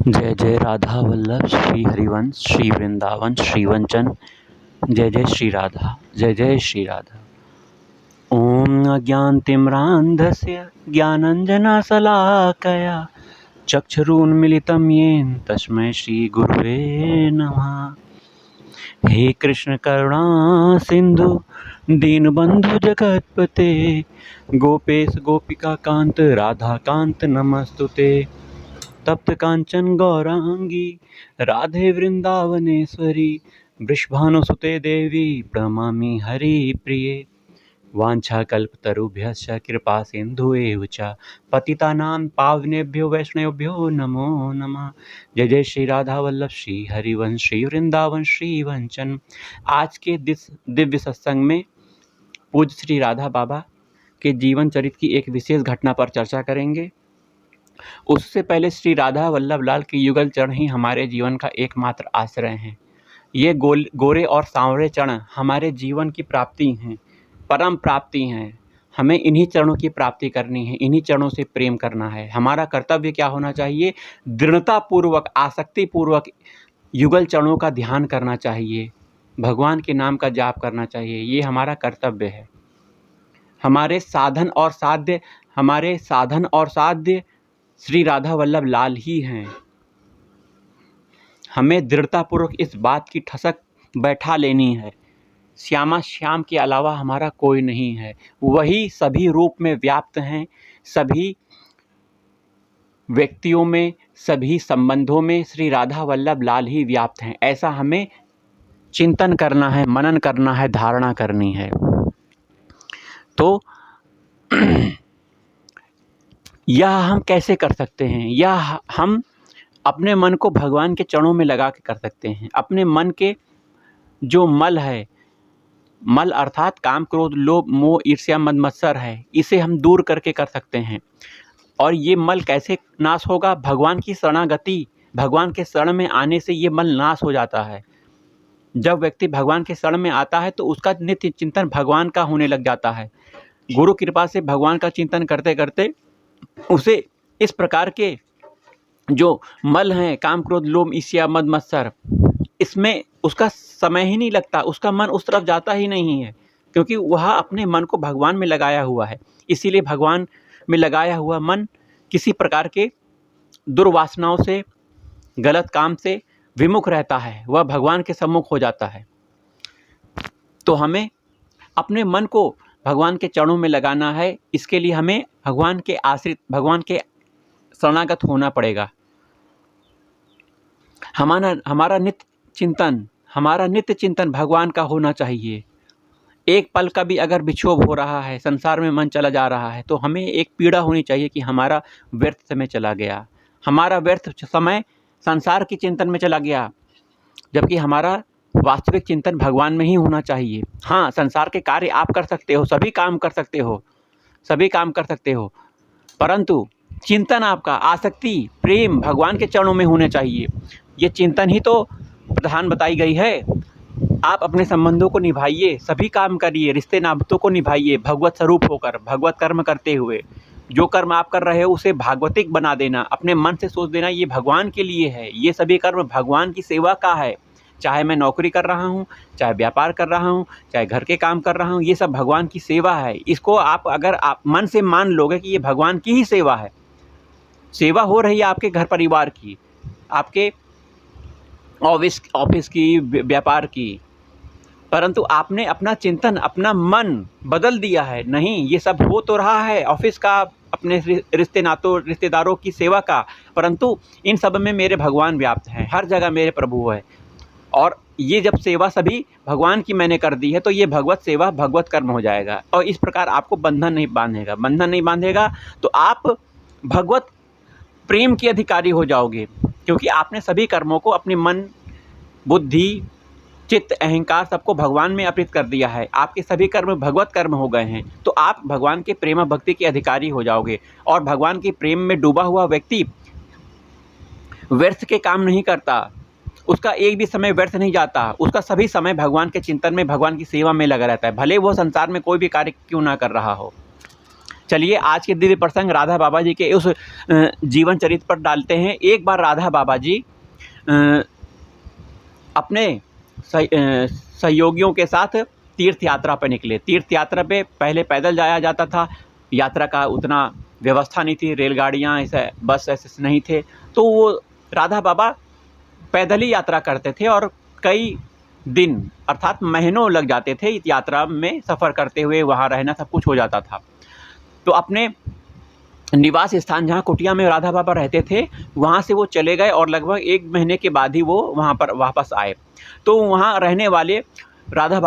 जय जय राधा वल्लभ श्री हरिवंश श्री वृंदावन श्री वंचन। जय जय श्री राधा, जय जय श्री राधा। ओम अज्ञानतिम्रान्धस्य ज्ञानञ्जनशलाकया चक्षुरुन्मीलितं येन तस्मै श्रीगुरुवे नमः। हे कृष्ण करुणा सिंधु दीनबंधु जगतपते गोपेश गोपिका कांत राधा कांत नमस्तुते। तप्त कांचन गौरांगी राधे वृंदावनेश्वरी वृषभानुसुते देवी प्रणमामि हरिप्रिये। वाञ्छाकल्पतरुभ्यश्च कृपा सिन्धुएव च पतितानां पावनेभ्यो वैष्णवेभ्यो नमो नमः। जय जय श्री राधा वल्लभ श्री हरिवंश श्री वृंदावन श्री वंचन। आज के दिव्य सत्संग में पूज्य श्री राधा बाबा के जीवन चरित्र की एक विशेष घटना पर चर्चा करेंगे। उससे पहले श्री राधा वल्लभ लाल के युगल चरण ही हमारे जीवन का एकमात्र आश्रय हैं। ये गोरे और सांवरे चरण हमारे जीवन की प्राप्ति हैं, परम प्राप्ति हैं। हमें इन्हीं चरणों की प्राप्ति करनी है, इन्हीं चरणों से प्रेम करना है। हमारा कर्तव्य क्या होना चाहिए? दृढ़तापूर्वक, आसक्तिपूर्वक युगल चरणों का ध्यान करना चाहिए, भगवान के नाम का जाप करना चाहिए। ये हमारा कर्तव्य है। हमारे साधन और साध्य श्री राधा वल्लभ लाल ही हैं। हमें दृढ़तापूर्वक इस बात की ठसक बैठा लेनी है, श्यामा श्याम के अलावा हमारा कोई नहीं है। वही सभी रूप में व्याप्त हैं, सभी व्यक्तियों में, सभी संबंधों में श्री राधा वल्लभ लाल ही व्याप्त हैं। ऐसा हमें चिंतन करना है, मनन करना है, धारणा करनी है। तो यह हम कैसे कर सकते हैं? यह हम अपने मन को भगवान के चरणों में लगा के कर सकते हैं। अपने मन के जो मल है, मल अर्थात काम क्रोध लोभ मोह ईर्ष्या मद मत्सर है, इसे हम दूर करके कर सकते हैं। और ये मल कैसे नाश होगा? भगवान की शरणागति, भगवान के शरण में आने से ये मल नाश हो जाता है। जब व्यक्ति भगवान के शरण में आता है तो उसका नित्य चिंतन भगवान का होने लग जाता है। गुरु कृपा से भगवान का चिंतन करते करते उसे इस प्रकार के जो मल हैं, काम क्रोध लोभ ईर्ष्या मद मत्सर, इसमें उसका समय ही नहीं लगता, उसका मन उस तरफ जाता ही नहीं है, क्योंकि वह अपने मन को भगवान में लगाया हुआ है। इसीलिए भगवान में लगाया हुआ मन किसी प्रकार के दुर्वासनाओं से, गलत काम से विमुख रहता है, वह भगवान के सम्मुख हो जाता है। तो हमें अपने मन को भगवान के चरणों में लगाना है। इसके लिए हमें भगवान के आश्रित, भगवान के शरणागत होना पड़ेगा। हमारा नित्य चिंतन भगवान का होना चाहिए। एक पल का भी अगर विक्षोभ हो रहा है, संसार में मन चला जा रहा है, तो हमें एक पीड़ा होनी चाहिए कि हमारा व्यर्थ समय चला गया, हमारा व्यर्थ समय संसार की चिंतन में चला गया, जबकि हमारा वास्तविक चिंतन भगवान में ही होना चाहिए। हाँ, संसार के कार्य आप कर सकते हो, सभी काम कर सकते हो, परंतु चिंतन आपका, आसक्ति, प्रेम भगवान के चरणों में होने चाहिए। ये चिंतन ही तो प्रधान बताई गई है। आप अपने संबंधों को निभाइए, सभी काम करिए, रिश्ते नातों को निभाइए भगवत स्वरूप होकर, भगवत कर्म करते हुए। जो कर्म आप कर रहे हो उसे भागवतिक बना देना, अपने मन से सोच देना ये भगवान के लिए है, ये सभी कर्म भगवान की सेवा का है। चाहे मैं नौकरी कर रहा हूँ, चाहे व्यापार कर रहा हूँ, चाहे घर के काम कर रहा हूँ, ये सब भगवान की सेवा है। इसको अगर आप मन से मान लोगे कि ये भगवान की ही सेवा है, सेवा हो रही है आपके घर परिवार की, आपके ऑफिस की, व्यापार की, परंतु आपने अपना चिंतन, अपना मन बदल दिया है। नहीं, ये सब हो तो रहा है ऑफिस का, अपने रिश्तेदारों की सेवा का, परंतु इन सब में मेरे भगवान व्याप्त हैं, हर जगह मेरे प्रभु है। और ये जब सेवा सभी भगवान की मैंने कर दी है तो ये भगवत सेवा, भगवत कर्म हो जाएगा। और इस प्रकार आपको बंधन नहीं बांधेगा तो आप भगवत प्रेम के अधिकारी हो जाओगे, क्योंकि आपने सभी कर्मों को अपने मन, बुद्धि, चित्त, अहंकार सबको भगवान में अर्पित कर दिया है। आपके सभी कर्म भगवत कर्म हो गए हैं, तो आप भगवान के प्रेम भक्ति के अधिकारी हो जाओगे। और भगवान के प्रेम में डूबा हुआ व्यक्ति व्यर्थ के काम नहीं करता, उसका एक भी समय व्यर्थ नहीं जाता, उसका सभी समय भगवान के चिंतन में, भगवान की सेवा में लगा रहता है, भले वो संसार में कोई भी कार्य क्यों ना कर रहा हो। चलिए आज के दिव्य प्रसंग राधा बाबा जी के उस जीवन चरित्र पर डालते हैं। एक बार राधा बाबा जी अपने सहयोगियों के साथ तीर्थ यात्रा पर निकले। तीर्थ यात्रा पे पहले पैदल जाया जाता था, यात्रा का उतना व्यवस्था नहीं थी, रेलगाड़ियाँ ऐसे बस ऐसे नहीं थे, तो वो राधा बाबा पैदल ही यात्रा करते थे और कई दिन अर्थात महीनों लग जाते थे इस यात्रा में सफ़र करते हुए, वहाँ रहना सब कुछ हो जाता था। तो अपने निवास स्थान जहाँ कुटिया में राधा बाबा रहते थे वहाँ से वो चले गए और लगभग 1 महीने के बाद ही वो वहाँ पर वापस आए। तो वहाँ रहने वाले राधा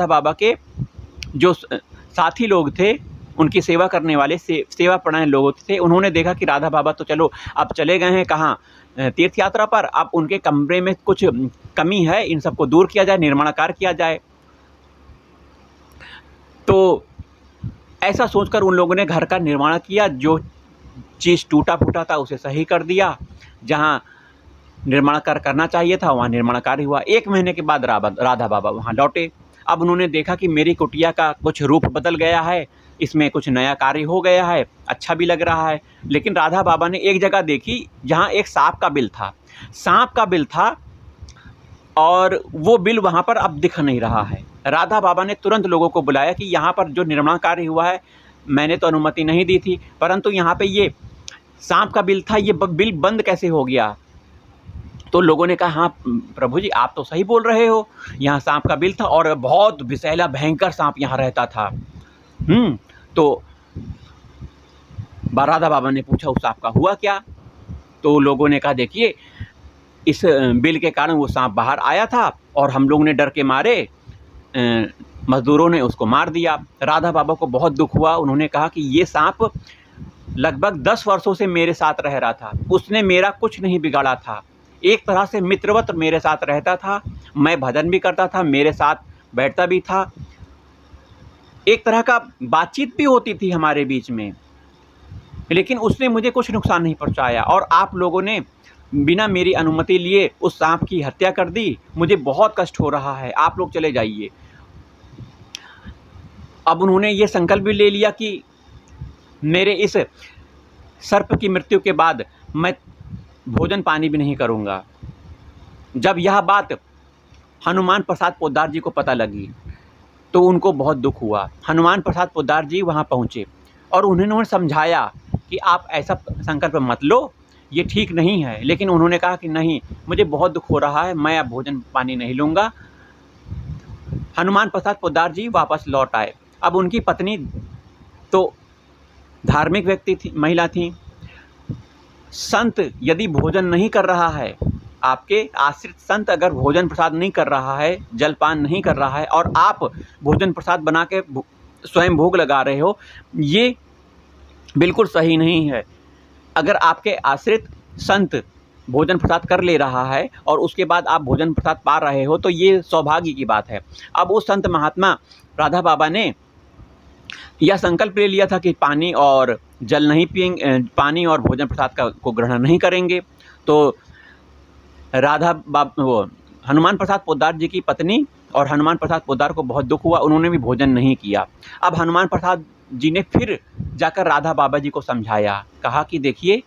बाबा के जो साथी लोग थे, उनकी सेवा करने वाले सेवा परायण लोग थे, उन्होंने देखा कि राधा बाबा तो चलो अब चले गए हैं कहाँ, तीर्थ यात्रा पर, अब उनके कमरे में कुछ कमी है, इन सबको दूर किया जाए, निर्माण कार्य किया जाए। तो ऐसा सोचकर उन लोगों ने घर का निर्माण किया, जो चीज़ टूटा फूटा था उसे सही कर दिया, जहाँ निर्माण कार्य करना चाहिए था वहाँ निर्माण कार्य हुआ। 1 महीने के बाद राधा बाबा वहाँ लौटे। अब उन्होंने देखा कि मेरी कुटिया का कुछ रूप बदल गया है, इसमें कुछ नया कार्य हो गया है, अच्छा भी लग रहा है। लेकिन राधा बाबा ने एक जगह देखी जहाँ एक सांप का बिल था और वो बिल वहाँ पर अब दिख नहीं रहा है। राधा बाबा ने तुरंत लोगों को बुलाया कि यहाँ पर जो निर्माण कार्य हुआ है, मैंने तो अनुमति नहीं दी थी, परंतु यहाँ पे ये सांप का बिल था, ये बिल बंद कैसे हो गया? तो लोगों ने कहा, हाँ प्रभु जी आप तो सही बोल रहे हो, यहाँ सांप का बिल था और बहुत विषैला भयंकर सांप यहाँ रहता था। तो राधा बाबा ने पूछा उस सांप का हुआ क्या? तो लोगों ने कहा देखिए इस बिल के कारण वो सांप बाहर आया था और हम लोग ने डर के मारे मजदूरों ने उसको मार दिया। राधा बाबा को बहुत दुख हुआ। उन्होंने कहा कि ये सांप लगभग 10 वर्षों से मेरे साथ रह रहा था, उसने मेरा कुछ नहीं बिगाड़ा था, एक तरह से मित्रवत मेरे साथ रहता था, मैं भजन भी करता था, मेरे साथ बैठता भी था, एक तरह का बातचीत भी होती थी हमारे बीच में, लेकिन उसने मुझे कुछ नुकसान नहीं पहुंचाया और आप लोगों ने बिना मेरी अनुमति लिए उस सांप की हत्या कर दी। मुझे बहुत कष्ट हो रहा है, आप लोग चले जाइए। अब उन्होंने ये संकल्प भी ले लिया कि मेरे इस सर्प की मृत्यु के बाद मैं भोजन पानी भी नहीं करूँगा। जब यह बात हनुमान प्रसाद पोद्दार जी को पता लगी तो उनको बहुत दुख हुआ। हनुमान प्रसाद पोद्दार जी वहाँ पहुँचे और उन्होंने समझाया कि आप ऐसा संकल्प मत लो, ये ठीक नहीं है। लेकिन उन्होंने कहा कि नहीं, मुझे बहुत दुख हो रहा है, मैं अब भोजन पानी नहीं लूँगा। हनुमान प्रसाद पोद्दार जी वापस लौट आए। अब उनकी पत्नी तो धार्मिक व्यक्ति थी, महिला थी। संत यदि भोजन नहीं कर रहा है, आपके आश्रित संत अगर भोजन प्रसाद नहीं कर रहा है, जलपान नहीं कर रहा है और आप भोजन प्रसाद बना के स्वयं भोग लगा रहे हो, ये बिल्कुल सही नहीं है। अगर आपके आश्रित संत भोजन प्रसाद कर ले रहा है और उसके बाद आप भोजन प्रसाद पा रहे हो तो ये सौभाग्य की बात है। अब उस संत महात्मा राधा बाबा ने यह संकल्प ले लिया था कि पानी और जल नहीं पिएंगे, पानी और भोजन प्रसाद को ग्रहण नहीं करेंगे। तो हनुमान प्रसाद पोद्दार जी की पत्नी और हनुमान प्रसाद पोद्दार को बहुत दुख हुआ, उन्होंने भी भोजन नहीं किया। अब हनुमान प्रसाद जी ने फिर जाकर राधा बाबा जी को समझाया, कहा कि देखिए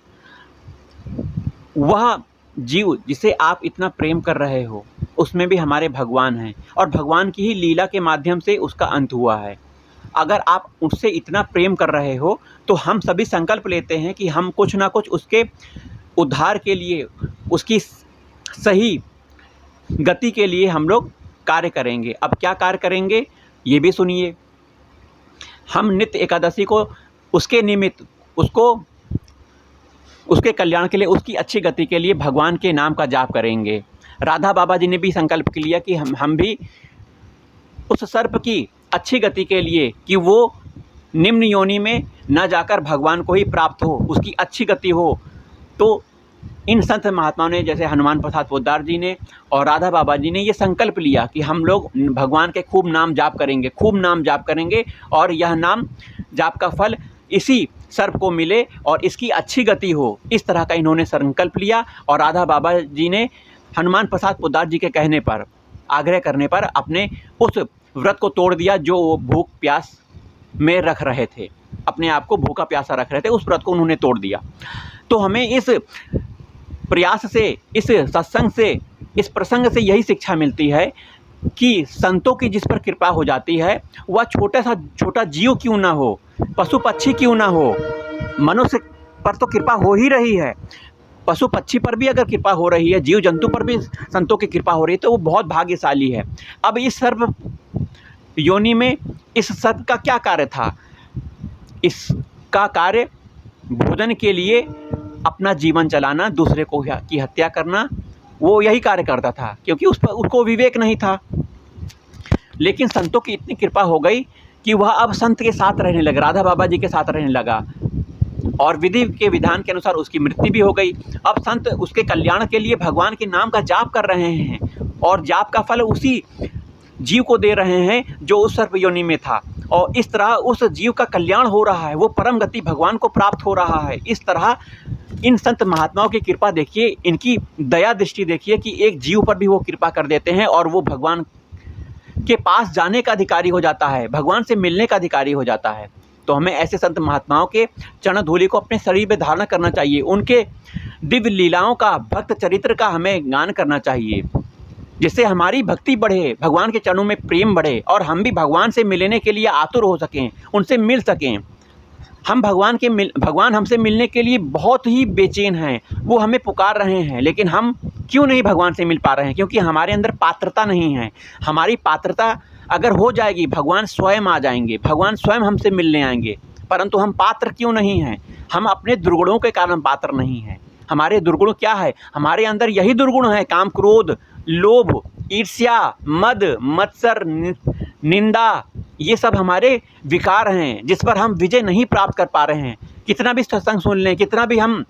वह जीव जिसे आप इतना प्रेम कर रहे हो उसमें भी हमारे भगवान हैं और भगवान की ही लीला के माध्यम से उसका अंत हुआ है। अगर आप उससे इतना प्रेम कर रहे हो तो हम सभी संकल्प लेते हैं कि हम कुछ ना कुछ उसके उद्धार के लिए, उसकी सही गति के लिए हम लोग कार्य करेंगे। अब क्या कार्य करेंगे ये भी सुनिए। हम नित्य एकादशी को उसके निमित्त, उसके कल्याण के लिए, उसकी अच्छी गति के लिए भगवान के नाम का जाप करेंगे। राधा बाबा जी ने भी संकल्प लिया कि हम भी उस सर्प की अच्छी गति के लिए, कि वो निम्न योनि में न जाकर भगवान को ही प्राप्त हो, उसकी अच्छी गति हो। तो इन संत महात्माओं ने, जैसे हनुमान प्रसाद पोद्दार जी ने और राधा बाबा जी ने, ये संकल्प लिया कि हम लोग भगवान के खूब नाम जाप करेंगे, खूब नाम जाप करेंगे और यह नाम जाप का फल इसी सर्प को मिले और इसकी अच्छी गति हो। इस तरह का इन्होंने संकल्प लिया और राधा बाबा जी ने हनुमान प्रसाद पोद्दार जी के कहने पर, आग्रह करने पर अपने उस व्रत को तोड़ दिया जो वो भूख प्यास में रख रहे थे। अपने आप को भूखा प्यासा रख रहे थे, उस व्रत को उन्होंने तोड़ दिया। तो हमें इस प्रयास से, इस सत्संग से, इस प्रसंग से यही शिक्षा मिलती है कि संतों की जिस पर कृपा हो जाती है, वह छोटा जीव क्यों ना हो, पशु पक्षी क्यों ना हो, मनुष्य पर तो कृपा हो ही रही है, पशु पक्षी पर भी अगर कृपा हो रही है, जीव जंतु पर भी संतों की कृपा हो रही है, तो वो बहुत भाग्यशाली है। अब इस सर्प योनि में इस सर्प का क्या कार्य था? इसका कार्य भोजन के लिए अपना जीवन चलाना, दूसरे को की हत्या करना, वो यही कार्य करता था, क्योंकि उसको विवेक नहीं था। लेकिन संतों की इतनी कृपा हो गई कि वह अब संत के साथ रहने लगा, राधा बाबा जी के साथ रहने लगा, और विधि के विधान के अनुसार उसकी मृत्यु भी हो गई। अब संत उसके कल्याण के लिए भगवान के नाम का जाप कर रहे हैं, और जाप का फल उसी जीव को दे रहे हैं जो उस सर्प योनि में था, और इस तरह उस जीव का कल्याण हो रहा है, वो परम गति भगवान को प्राप्त हो रहा है। इस तरह इन संत महात्माओं की कृपा देखिए, इनकी दया दृष्टि देखिए कि एक जीव पर भी वो कृपा कर देते हैं और वो भगवान के पास जाने का अधिकारी हो जाता है, भगवान से मिलने का अधिकारी हो जाता है। तो हमें ऐसे संत महात्माओं के चरण धूलि को अपने शरीर में धारण करना चाहिए, उनके दिव्य लीलाओं का, भक्त चरित्र का हमें गान करना चाहिए, जिससे हमारी भक्ति बढ़े, भगवान के चरणों में प्रेम बढ़े, और हम भी भगवान से मिलने के लिए आतुर हो सकें, उनसे मिल सकें। हम भगवान हमसे मिलने के लिए बहुत ही बेचैन हैं, वो हमें पुकार रहे हैं, लेकिन हम क्यों नहीं भगवान से मिल पा रहे हैं? क्योंकि हमारे अंदर पात्रता नहीं है। हमारी पात्रता अगर हो जाएगी, भगवान स्वयं आ जाएंगे, भगवान स्वयं हमसे मिलने आएंगे, परंतु हम पात्र क्यों नहीं हैं? हम अपने दुर्गुणों के कारण पात्र नहीं हैं। हमारे दुर्गुण क्या है? हमारे अंदर यही दुर्गुण है, काम, क्रोध, लोभ, ईर्ष्या, मद, मत्सर, निंदा, ये सब हमारे विकार हैं, जिस पर हम विजय नहीं प्राप्त कर पा रहे हैं। कितना भी सत्संग सुन लें, कितना भी हम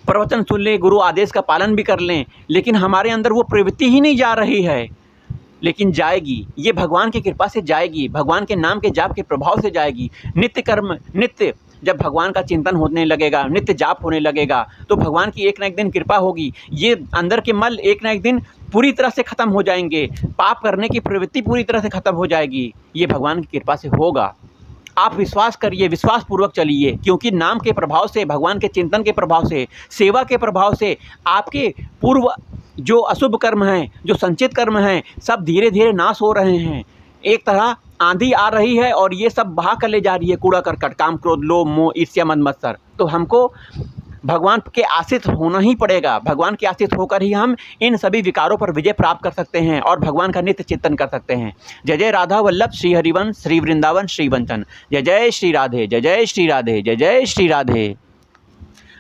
प्रवचन सुन लें, गुरु आदेश का पालन भी कर लें, लेकिन हमारे अंदर वो प्रवृत्ति ही नहीं जा रही है। लेकिन जाएगी, ये भगवान की कृपा से जाएगी, भगवान के नाम के जाप के प्रभाव से जाएगी। नित्य कर्म, नित्य जब भगवान का चिंतन होने लगेगा, नित्य जाप होने लगेगा, तो भगवान की एक ना एक दिन कृपा होगी। ये अंदर के मल एक ना एक दिन पूरी तरह से ख़त्म हो जाएंगे, पाप करने की प्रवृत्ति पूरी तरह से ख़त्म हो जाएगी। ये भगवान की कृपा से होगा। आप विश्वास करिए, विश्वास पूर्वक चलिए, क्योंकि नाम के प्रभाव से, भगवान के चिंतन के प्रभाव से, सेवा के प्रभाव से आपके पूर्व जो अशुभ कर्म हैं, जो संचित कर्म हैं, सब धीरे धीरे नाश हो रहे हैं। एक तरह आंधी आ रही है और ये सब बहा कर ले जा रही है, कूड़ा करकट, काम, क्रोध, लोभ, मोह, ईर्ष्या, मद, मत्सर। तो हमको भगवान के आश्रित होना ही पड़ेगा। भगवान के आश्रित होकर ही हम इन सभी विकारों पर विजय प्राप्त कर सकते हैं और भगवान का नित्य चिंतन कर सकते हैं। जय जय राधा वल्लभ श्री हरिवंश श्री वृंदावन श्री वंचन। जय जय श्री राधे, जय जय श्री राधे, जय जय श्री राधे।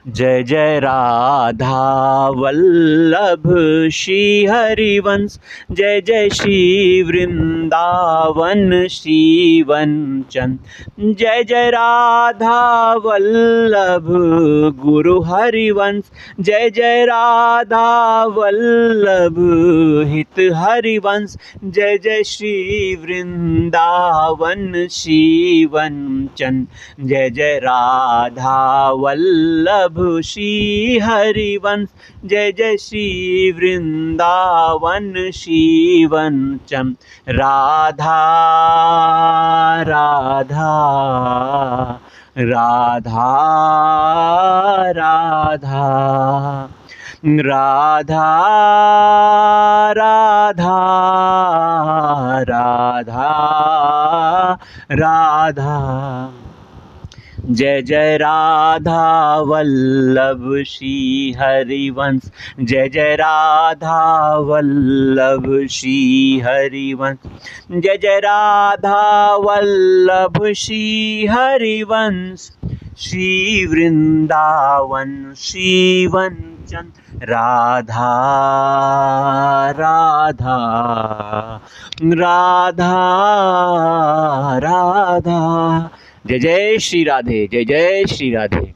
जय जय राधा वल्लभ श्री हरिवंश, जय जय श्री वृंदावन श्री वंचन। जय जय राधा वल्लभ गुरु हरिवंश, जय जय राधा वल्लभ हित हरिवंश। जय जय श्री वृंदावन श्री वंचन। जय जय राधा वल्लभ श्री हरिवंश, जय जय श्री वृंदावन श्री वंचन। राधा राधा राधा राधा राधा राधा राधा राधा। जय जय राधा वल्लभ श्री हरिवंश, जय जय राधा वल्लभ श्री हरिवंश। जय जय राधा वल्लभ श्री हरिवंश, श्री वृंदावन श्री वंचन। राधा राधा राधा राधा। जय जय श्री राधे, जय जय श्री राधे।